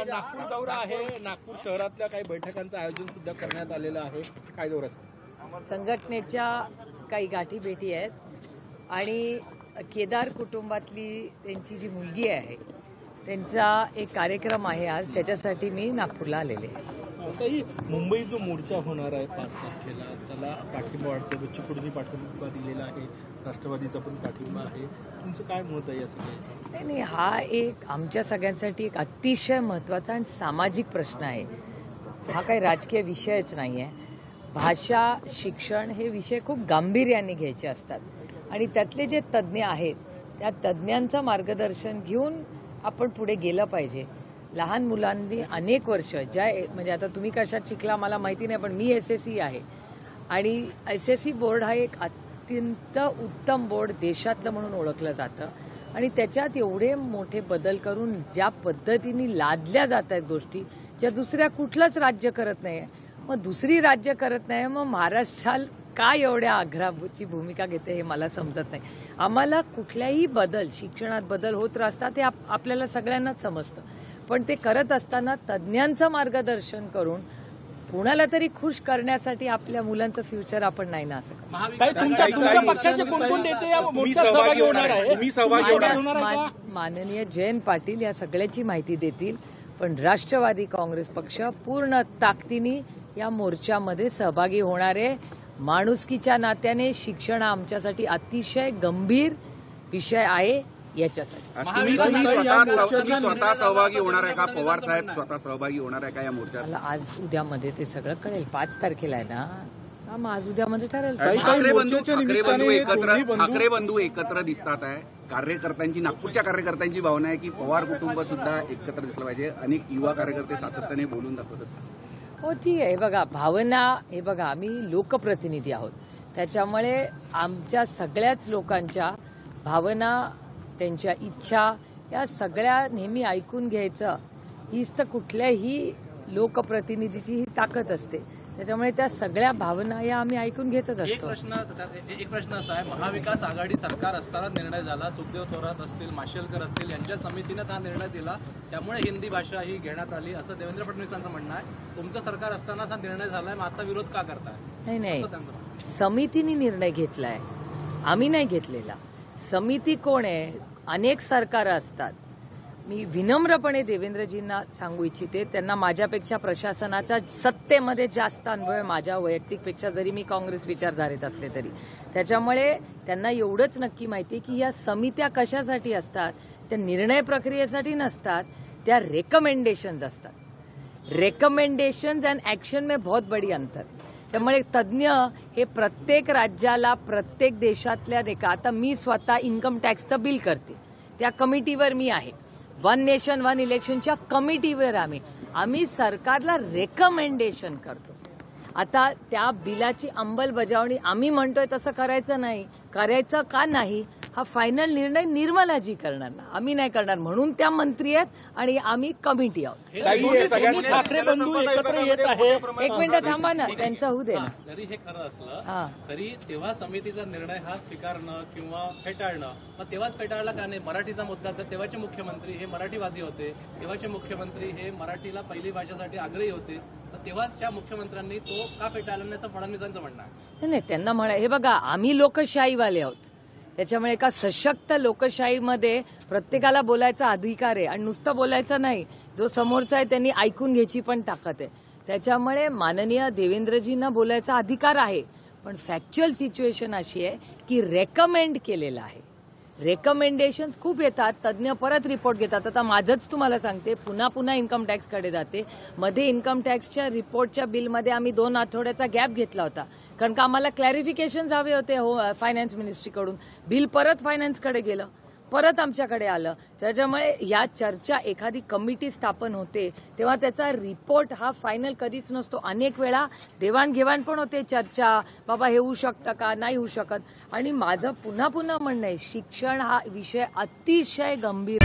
नागपूर दौरा आहे. नागपूर शहरातल्या काही बैठकांचं आयोजन सुद्धा करण्यात आलेलं आहे. काय दौरा? संघटनेच्या काही गाठीभेटी आहेत आणि केदार कुटुंबातली त्यांची जी मुलगी आहे त्यांचा एक कार्यक्रम आहे आज, त्याच्यासाठी मी नागपूरला आलेले आहे. मुंबईत जो मोर्चा होणार आहे 5 तारखेला, त्याला पाठिंबा वाटतो. बच्चू कडूंनी पाठिंबा दिलेला आहे, राष्ट्रवादीचा पण पाठिंबा आहे. तुमचं काय मत आहे या सगळ्या? नाही, हा एक आमच्या सगळ्यांसाठी एक अतिशय महत्त्वाचा आणि सामाजिक प्रश्न आहे. हा काही राजकीय विषयच नाही आहे. भाषा, शिक्षण हे विषय खूप गांभीर्याने घ्यायचे असतात आणि त्यातले जे तज्ज्ञ आहेत त्या तज्ज्ञांचं मार्गदर्शन घेऊन आपण पुढे गेलं पाहिजे. लहान मुलांनी अनेक वर्ष म्हणजे आता तुम्ही कशात शिकला मला माहिती नाही, पण मी SSC आहे आणि SSC बोर्ड हा एक अत्यंत उत्तम बोर्ड देशातलं म्हणून ओळखलं जातं आणि त्याच्यात एवढे मोठे बदल करून ज्या पद्धतीने लादल्या जात आहेत गोष्टी ज्या दुसऱ्या कुठलंच राज्य करत नाही, मग दुसरी राज्य करत नाही, मग महाराष्ट्राला काय एवढ्या आग्रहाची भूमिका घेते हे मला समजत नाही. आम्हाला कुठल्याही बदल, शिक्षणात बदल होत असतात ते आपल्याला सगळ्यांनाच समजतं, पण ते करत असताना तज्ज्ञांचं मार्गदर्शन करून कुणाला तरी खुश करण्यासाठी आपल्या मुलांचं फ्युचर आपण नाही ना असं. माननीय जयंत पाटील या सगळ्याची माहिती देतील, पण राष्ट्रवादी काँग्रेस पक्ष पूर्ण ताकदीने या मोर्चामध्ये सहभागी होणार आहे. माणुसकीच्या नात्याने शिक्षण हा आमच्यासाठी अतिशय गंभीर विषय आहे. याच्यासाठी तुम्ही स्वतः सहभागी होणार आहे का? पवार साहेब स्वतः सहभागी होणार आहे का या मोर्चात? मला आज उद्यामध्ये ते सगळं कळेल. 5 तारखेला आहे ना, मग आज उद्यामध्ये ठरेल. ठाकरे बंधू एकत्र दिसतात आहे. कार्यकर्त्यांची, नागपूरच्या कार्यकर्त्यांची भावना आहे की पवार कुटुंब सुद्धा एकत्र दिसलं पाहिजे. अनेक युवा कार्यकर्ते सातत्याने बोलून दाखवत असतात. हो, ठीक आहे. बघा, भावना, हे बघा, आम्ही लोकप्रतिनिधी आहोत, त्याच्यामुळे आमच्या सगळ्याच लोकांच्या भावना, त्यांच्या इच्छा या सगळ्या नेहमी ऐकून घ्यायचं, हीच तर कुठल्याही लोकप्रतिनिधीची ही ताकद असते. त्याच्यामुळे त्या सगळ्या भावना या आम्ही ऐकून घेतच असतो. एक प्रश्न असा आहे, महाविकास आघाडी सरकार असताना निर्णय झाला, सुखदेव थोरात असतील, माशेलकर असतील यांच्या समितीनं हा निर्णय दिला, त्यामुळे हिंदी भाषा ही घेण्यात आली असं देवेंद्र फडणवीसांचं म्हणणं आहे. तुमचं सरकार असताना हा निर्णय झालाय, मग आता विरोध का करताय? नाही, समितीने निर्णय घेतलाय, आम्ही नाही घेतलेला. समिती कोण आहे? अनेक सरकार असतात. मी विनम्रपणे देवेंद्रजींना सांगू इच्छिते, त्यांना माझ्यापेक्षा प्रशासनाच्या सत्तेमध्ये जास्त अनुभव आहे, माझ्या वैयक्तिकपेक्षा, जरी मी काँग्रेस विचारधारेत असले तरी. त्याच्यामुळे त्यांना एवढंच नक्की माहिती की या समित्या कशासाठी असतात. त्या निर्णय प्रक्रियेसाठी नसतात, त्या रेकमेंडेशन्स असतात. रेकमेंडेशन्स अँड ऍक्शन में बहुत बडी अंतर. त्यामुळे तज्ज्ञ हे प्रत्येक राज्याला, प्रत्येक देशातल्या आता मी स्वतः इन्कम टॅक्सचं बिल करते, त्या कमिटीवर मी आहे. 1 नेशन 1 इलेक्शनच्या कमिटीवर आम्ही सरकारला रेकमेंडेशन करतो. आता त्या बिलाची अंमलबजावणी आम्ही म्हणतोय तसं करायचं नाही, करायचं का नाही हा फायनल निर्णय निर्मलाजी करणार ना, आम्ही नाही करणार. म्हणून त्या मंत्री आहेत आणि आम्ही कमिटी आहोत. ठाकरे बंधू एकत्र येत आहे. एक मिनिट थांबा ना, त्यांचा होऊ दे ना. जरी हे खरं असलं तरी तेव्हा समितीचा निर्णय हा स्वीकारणं किंवा फेटाळणं, मग तेव्हाच फेटाळला का नाही? मराठीचा मुद्दा, तर तेव्हाचे मुख्यमंत्री हे मराठीवादी होते, तेव्हाचे मुख्यमंत्री हे मराठीला पहिली भाषेसाठी आग्रही होते, तर तेव्हाच्या मुख्यमंत्र्यांनी तो का फेटाळला असं फडणवीसांचं म्हणणं आहे. नाही, त्यांना म्हणा, हे बघा, आम्ही लोकशाहीवाले आहोत, त्याच्यामुळे एका सशक्त लोकशाहीमध्ये प्रत्येकाला बोलायचा अधिकार आहे आणि नुसतं बोलायचं नाही, जो समोरचा आहे त्यांनी ऐकून घ्यायची पण ताकद आहे. त्याच्यामुळे माननीय देवेंद्रजींना बोलायचा अधिकार आहे, पण फॅक्च्युअल सिच्युएशन अशी आहे की रेकमेंड केलेलं आहे. रेकमेंडेशन्स खूप येतात, तज्ज्ञ परत रिपोर्ट घेतात. आता माझंच तुम्हाला सांगते, पुन्हा इन्कम टॅक्सकडे जाते. मध्ये इन्कम टॅक्सच्या रिपोर्टच्या बिलमध्ये आम्ही 2 आठवड्याचा गॅप घेतला होता, कारण का आम्हाला क्लॅरिफिकेशन्स हवे होते फायनान्स मिनिस्ट्रीकडून. बिल परत फायनान्सकडे गेलं, परत आमच्याकडे आलं. त्याच्यामुळे या चर्चा, एखादी कमिटी स्थापन होते तेव्हा त्याचा रिपोर्ट हा फायनल कधीच नसतो. अनेक वेळा देवाणघेवाण पण होते, चर्चा, बाबा हे होऊ शकतं का, नाही होऊ शकत. आणि माझं पुन्हा म्हणणं आहे, शिक्षण हा विषय अतिशय गंभीर